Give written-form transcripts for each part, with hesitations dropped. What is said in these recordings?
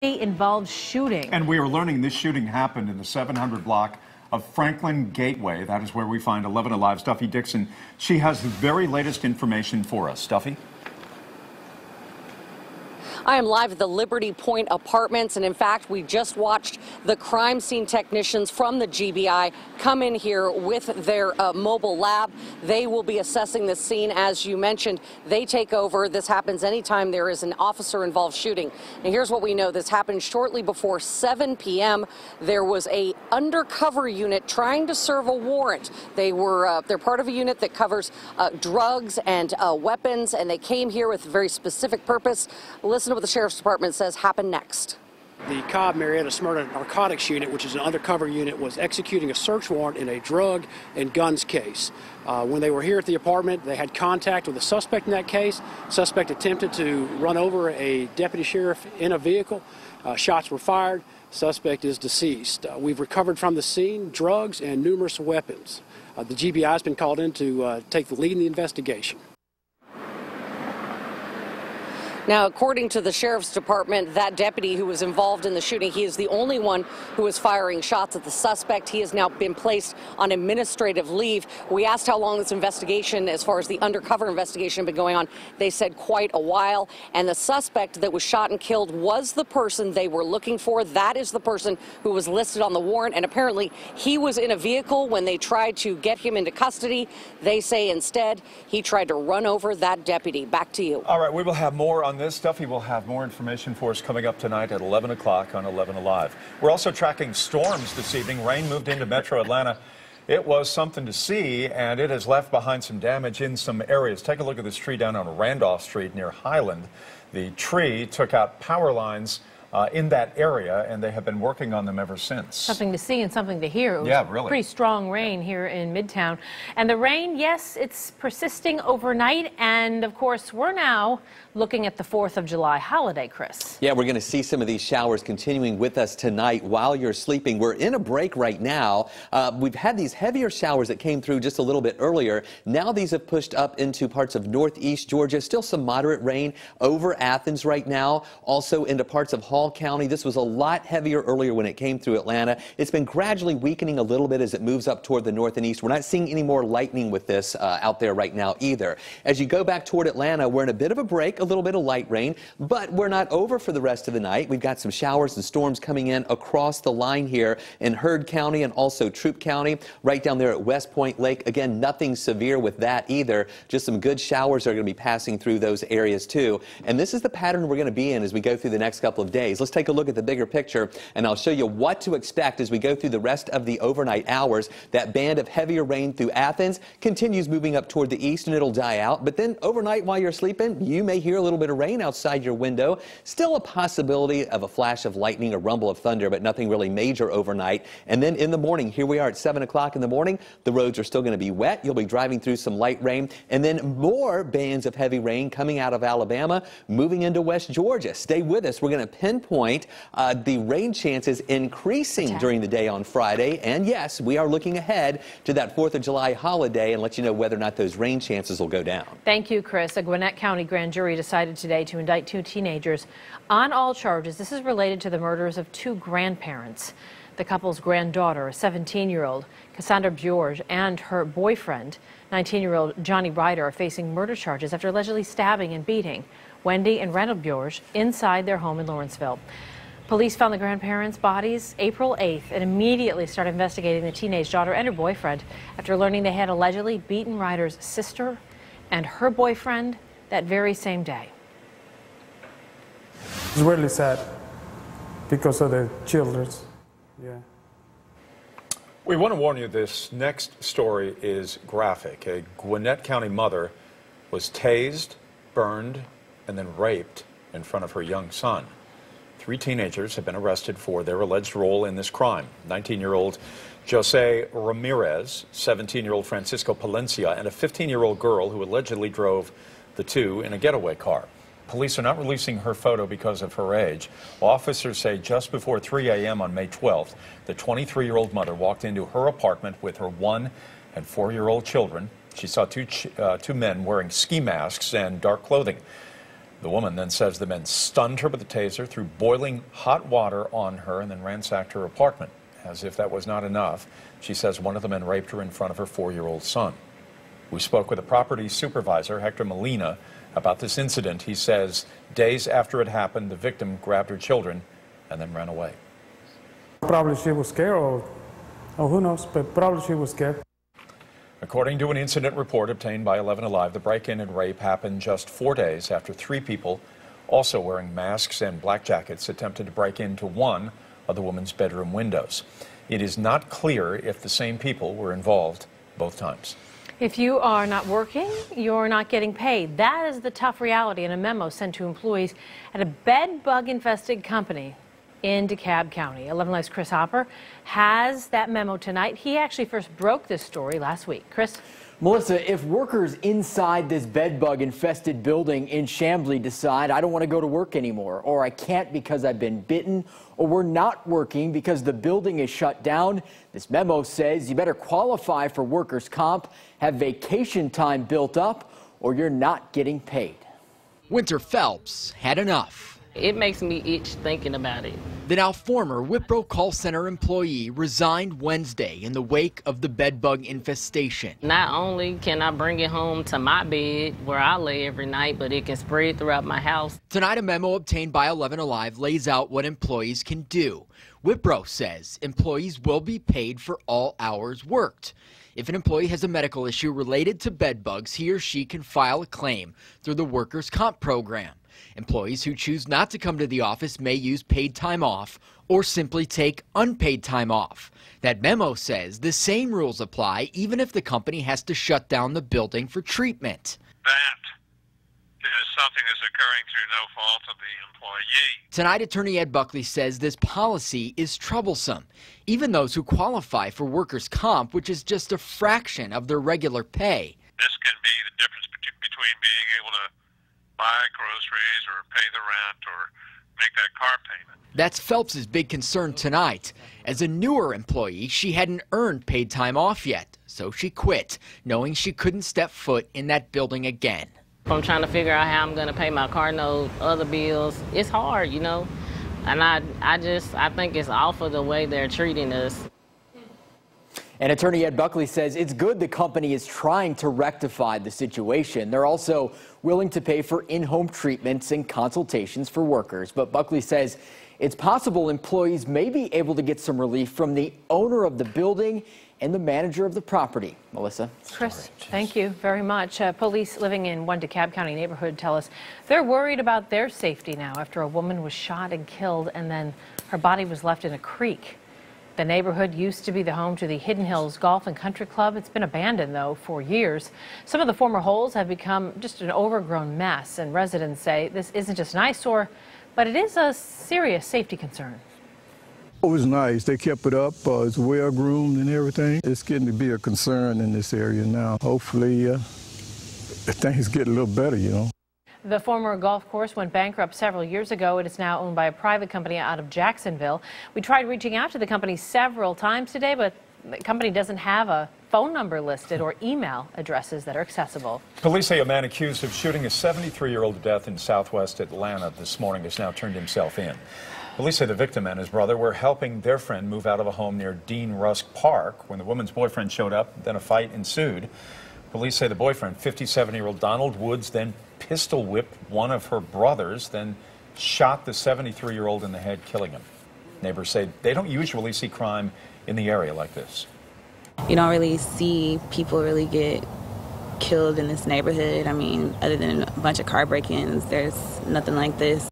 involved shooting. And we are learning this shooting happened in the 700 block of Franklin Gateway. That is where we find 11 Alive. Stuffy Dixon, she has the very latest information for us. Stuffy? I am live at the Liberty Point Apartments, and in fact, we just watched the crime scene technicians from the GBI come in here with their mobile lab. They will be assessing the scene. As you mentioned, they take over. This happens anytime there is an officer-involved shooting. And here's what we know. This happened shortly before 7 p.m. There was a undercover unit trying to serve a warrant. They're part of a unit that covers drugs and weapons, and they came here with a very specific purpose. Listen to what the Sheriff's Department says happened next. The Cobb Marietta Smyrna Narcotics Unit, which is an undercover unit, was executing a search warrant in a drug and guns case. When they were here at the apartment, they had contact with a suspect in that case. Suspect attempted to run over a deputy sheriff in a vehicle. Shots were fired. Suspect is deceased. We've recovered from the scene drugs and numerous weapons. The GBI has been called in to take the lead in the investigation. Now, according to the Sheriff's Department, that deputy who was involved in the shooting, he is the only one who was firing shots at the suspect. He has now been placed on administrative leave. We asked how long this investigation, as far as the undercover investigation, had been going on. They said quite a while. And the suspect that was shot and killed was the person they were looking for. That is the person who was listed on the warrant. And apparently he was in a vehicle when they tried to get him into custody. They say instead he tried to run over that deputy. Back to you. All right, we will have more on this stuff. He will have more information for us coming up tonight at 11 o'clock on 11 Alive. We're also tracking storms this evening. Rain moved into metro Atlanta. It was something to see, and it has left behind some damage in some areas. Take a look at this tree down on Randolph Street near Highland. The tree took out power lines in that area, and they have been working on them ever since. Something to see and something to hear. It was yeah, really. Pretty strong rain here in Midtown. And the rain, yes, it's persisting overnight. And of course, we're now looking at the 4th of July holiday, Chris. Yeah, we're going to see some of these showers continuing with us tonight while you're sleeping. We're in a break right now. We've had these heavier showers that came through just a little bit earlier. Now these have pushed up into parts of northeast Georgia. Still some moderate rain over Athens right now. Also into parts of Hall County. This was a lot heavier earlier when it came through Atlanta. It's been gradually weakening a little bit as it moves up toward the north and east. We're not seeing any more lightning with this out there right now either. As you go back toward Atlanta, we're in a bit of a break, a little bit of light rain, but we're not over for the rest of the night. We've got some showers and storms coming in across the line here in Heard County and also Troup County, right down there at West Point Lake. Again, nothing severe with that either. Just some good showers are going to be passing through those areas too. And this is the pattern we're going to be in as we go through the next couple of days. Let's take a look at the bigger picture, and I'll show you what to expect as we go through the rest of the overnight hours. That band of heavier rain through Athens continues moving up toward the east, and it'll die out. But then overnight while you're sleeping, you may hear a little bit of rain outside your window. Still a possibility of a flash of lightning or rumble of thunder, but nothing really major overnight. And then in the morning, here we are at 7 o'clock in the morning. The roads are still going to be wet. You'll be driving through some light rain, and then more bands of heavy rain coming out of Alabama, moving into West Georgia. Stay with us. We're going to pinpoint the rain chances increasing during the day on Friday. And yes, we are looking ahead to that 4th of July holiday and let you know whether or not those rain chances will go down. Thank you, Chris. A Gwinnett County grand jury decided today to indict 2 teenagers on all charges. This is related to the murders of 2 grandparents. The couple's granddaughter, a 17-year-old, Cassandra Bjorge, and her boyfriend, 19-year-old Johnny Ryder, are facing murder charges after allegedly stabbing and beating Wendy and Randall Bjorge inside their home in Lawrenceville. Police found the grandparents' bodies April 8th and immediately started investigating the teenage daughter and her boyfriend after learning they had allegedly beaten Ryder's sister and her boyfriend that very same day. It's really sad because of the children. Yeah. We want to warn you, this next story is graphic. A Gwinnett County mother was tased, burned, and then raped in front of her young son. 3 teenagers have been arrested for their alleged role in this crime. 19-year-old Jose Ramirez, 17-year-old Francisco Palencia, and a 15-year-old girl who allegedly drove the 2 in a getaway car. Police are not releasing her photo because of her age. Officers say just before 3 a.m. on May 12th, the 23-year-old mother walked into her apartment with her 1- and 4-year-old children. She saw two men wearing ski masks and dark clothing. The woman then says the men stunned her with a taser, threw boiling hot water on her, and then ransacked her apartment. As if that was not enough, she says one of the men raped her in front of her 4-year-old son. We spoke with a property supervisor, Hector Molina, about this incident. He says days after it happened, the victim grabbed her children and then ran away. Probably she was scared, or who knows, but probably she was scared. According to an incident report obtained by 11 Alive, the break-in and rape happened just 4 days after 3 people, also wearing masks and black jackets, attempted to break into one of the woman's bedroom windows. It is not clear if the same people were involved both times. If you are not working, you're not getting paid. That is the tough reality in a memo sent to employees at a bed-bug-infested company in DeKalb County. 11 Alive's Chris Hopper has that memo tonight. He actually first broke this story last week. Chris? Melissa, if workers inside this bedbug-infested building in Chamblee decide I don't want to go to work anymore, or I can't because I've been bitten, or we're not working because the building is shut down, this memo says you better qualify for workers' comp, have vacation time built up, or you're not getting paid. Winter Phelps had enough. It makes me itch thinking about it. The now former Wipro call center employee resigned Wednesday in the wake of the bedbug infestation. Not only can I bring it home to my bed where I lay every night, but it can spread throughout my house. Tonight, a memo obtained by 11 Alive lays out what employees can do. Wipro says employees will be paid for all hours worked. If an employee has a medical issue related to bedbugs, he or she can file a claim through the workers' comp program. Employees who choose not to come to the office may use paid time off or simply take unpaid time off. That memo says the same rules apply even if the company has to shut down the building for treatment. That is something that's occurring through no fault of the employee. Tonight, Attorney Ed Buckley says this policy is troublesome. Even those who qualify for workers' comp, which is just a fraction of their regular pay. This can be the difference between being able to buy groceries or pay the rent or make that car payment. That's Phelps's big concern tonight. As a newer employee, she hadn't earned paid time off yet, so she quit, knowing she couldn't step foot in that building again. I'm trying to figure out how I'm going to pay my car note, other bills. It's hard, you know, and I think it's awful the way they're treating us. And Attorney Ed Buckley says it's good the company is trying to rectify the situation. They're also willing to pay for in-home treatments and consultations for workers. But Buckley says it's possible employees may be able to get some relief from the owner of the building and the manager of the property. Melissa? Chris, thank you very much. Police living in one DeKalb County neighborhood tell us they're worried about their safety now after a woman was shot and killed and then her body was left in a creek. The neighborhood used to be the home to the Hidden Hills Golf and Country Club. It's been abandoned, though, for years. Some of the former holes have become just an overgrown mess, and residents say this isn't just an eyesore, but it is a serious safety concern. It was nice. They kept it up. It's well groomed and everything. It's getting to be a concern in this area now. Hopefully, things get a little better, you know. The former golf course went bankrupt several years ago. It is now owned by a private company out of Jacksonville. We tried reaching out to the company several times today, but the company doesn't have a phone number listed or email addresses that are accessible. Police say a man accused of shooting a 73-year-old to death in southwest Atlanta this morning has now turned himself in. Police say the victim and his brother were helping their friend move out of a home near Dean Rusk Park when the woman's boyfriend showed up. Then a fight ensued. Police say the boyfriend, 57-year-old Donald Woods, then pistol whipped one of her brothers, then shot the 73-year-old in the head, killing him. Neighbors say they don't usually see crime in the area like this. You don't really see people really get killed in this neighborhood. I mean, other than a bunch of car break-ins, there's nothing like this.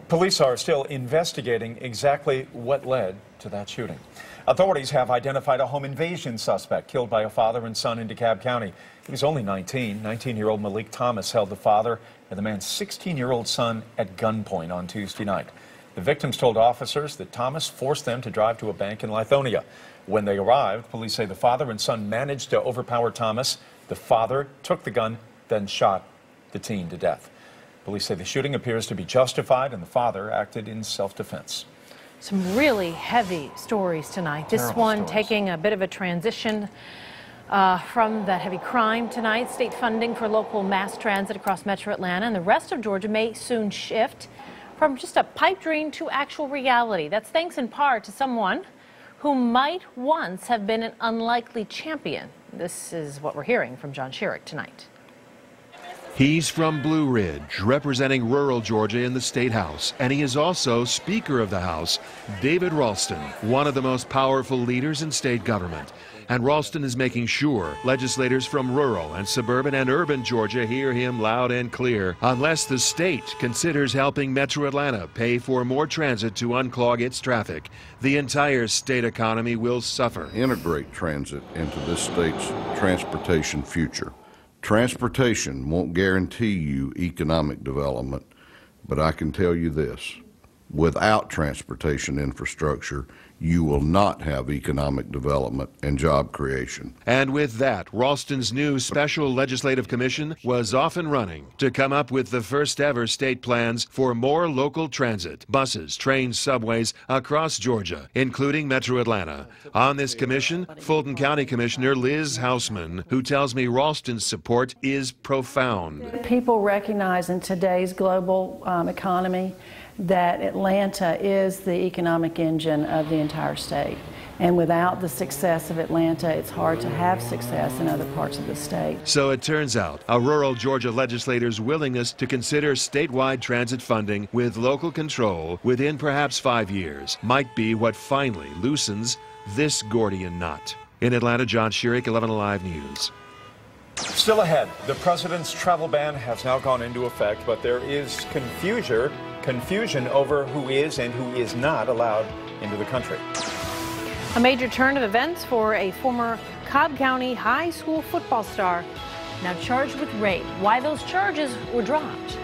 Police are still investigating exactly what led to that shooting. Authorities have identified a home invasion suspect killed by a father and son in DeKalb County. He was only 19. 19-year-old Malik Thomas held the father and the man's 16-year-old son at gunpoint on Tuesday night. The victims told officers that Thomas forced them to drive to a bank in Lithonia. When they arrived, police say the father and son managed to overpower Thomas. The father took the gun, then shot the teen to death. Police say the shooting appears to be justified and the father acted in self-defense. Some really heavy stories tonight. This one taking a bit of a transition. From that heavy crime tonight, state funding for local mass transit across Metro Atlanta and the rest of Georgia may soon shift from just a pipe dream to actual reality. That's thanks in part to someone who might once have been an unlikely champion. This is what we're hearing from John Schierick tonight. He's from Blue Ridge, representing rural Georgia in the State House, and he is also Speaker of the House, David Ralston, one of the most powerful leaders in state government. And Ralston is making sure legislators from rural and suburban and urban Georgia hear him loud and clear. Unless the state considers helping Metro Atlanta pay for more transit to unclog its traffic, the entire state economy will suffer. Integrate transit into this state's transportation future. Transportation won't guarantee you economic development, but I can tell you this. Without transportation infrastructure, you will not have economic development and job creation. And with that, Ralston's new Special Legislative Commission was off and running to come up with the first ever state plans for more local transit, buses, trains, subways across Georgia, including Metro Atlanta. On this commission, Fulton County Commissioner Liz Hausman, who tells me Ralston's support is profound. People recognize in today's global economy that Atlanta is the economic engine of the entire state. And without the success of Atlanta, it's hard to have success in other parts of the state. So it turns out a rural Georgia legislator's willingness to consider statewide transit funding with local control within perhaps 5 years might be what finally loosens this Gordian knot. In Atlanta, John Schierick, 11 Alive News. Still ahead, the president's travel ban has now gone into effect, but there is confusion over who is and who is not allowed into the country. A major turn of events for a former Cobb County high school football star now charged with rape. Why those charges were dropped.